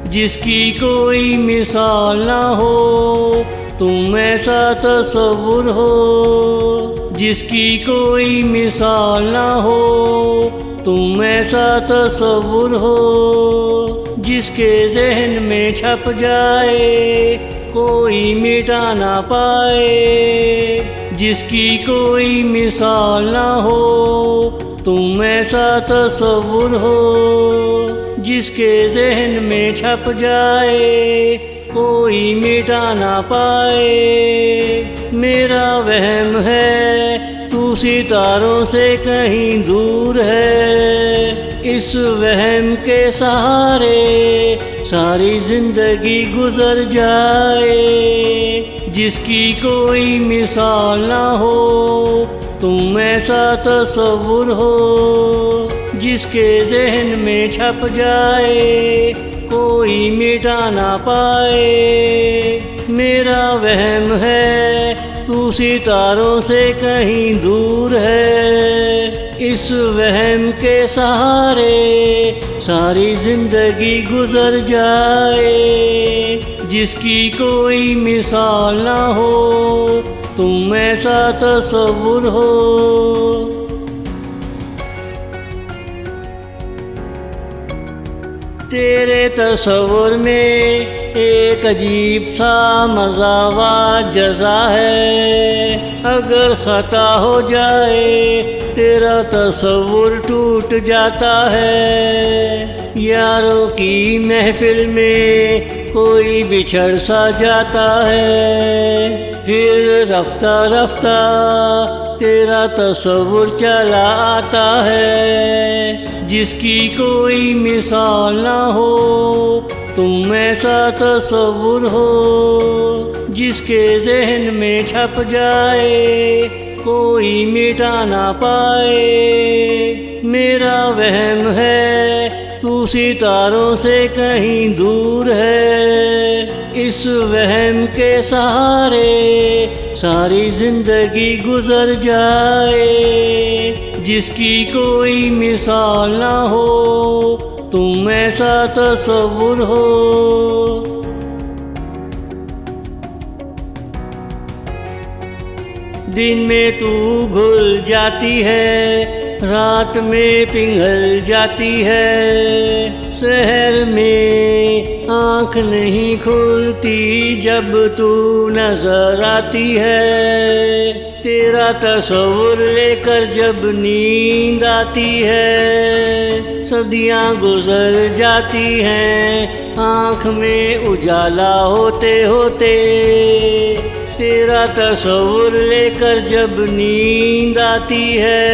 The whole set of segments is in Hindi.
जिसकी कोई मिसाल ना हो, तुम ऐसा तसव्वुर हो। जिसकी कोई मिसाल ना हो, तुम ऐसा तसव्वुर हो। जिसके ज़हन में छप जाए, कोई मिटा ना पाए। जिसकी कोई मिसाल ना हो, तुम ऐसा तसव्वुर हो। जिसके ज़हन में छप जाए, कोई मिटा ना पाए। मेरा वहम है तू सितारों से कहीं दूर है। इस वहम के सहारे सारी जिंदगी गुजर जाए। जिसकी कोई मिसाल ना हो, तुम ऐसा तसव्वुर हो। जिसके ज़हन में छप जाए, कोई मिटा ना पाए। मेरा वहम है तू सितारों से कहीं दूर है। इस वहम के सहारे सारी जिंदगी गुजर जाए। जिसकी कोई मिसाल ना हो, तुम ऐसा तसव्वुर हो। तेरे तसव्वुर में एक अजीब सा मज़ा व जज़ा है। अगर ख़ता हो जाए, तेरा तसव्वुर टूट जाता है। यारों की महफिल में कोई बिछड़ सा जाता है। फिर रफ्ता रफ्ता तेरा तसव्वुर चला आता है। जिसकी कोई मिसाल ना हो, तुम ऐसा तसव्वुर हो। जिसके ज़हन में छप जाए, कोई मिटा ना पाए। मेरा वहम है तू सितारों से कहीं दूर है। इस वहम के सहारे सारी जिंदगी गुजर जाए। जिसकी कोई मिसाल ना हो, तुम ऐसा तसव्वुर हो। दिन में तू घुल जाती है, रात में पिघल जाती है। शहर में आँख नहीं खुलती जब तू नजर आती है। तेरा तसव्वुर लेकर जब नींद आती है, सदियाँ गुजर जाती हैं आँख में उजाला होते होते। तेरा तसव्वुर लेकर जब नींद आती है,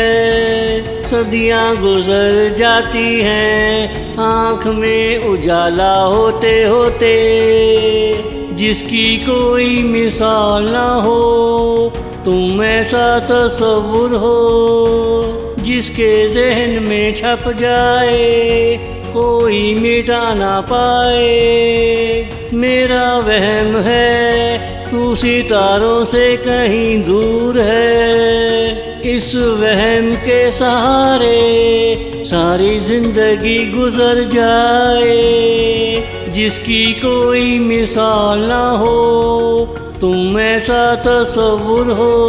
सदियाँ गुजर जाती हैं आँख में उजाला होते होते। जिसकी कोई मिसाल ना हो, तुम ऐसा तसव्वुर हो। जिसके ज़हन में छप जाए, कोई मिटा ना पाए। मेरा वहम है तू सितारों से कहीं दूर है। इस वहम के सहारे सारी जिंदगी गुजर जाए। जिसकी कोई मिसाल ना हो, तुम ऐसा तसव्वुर हो।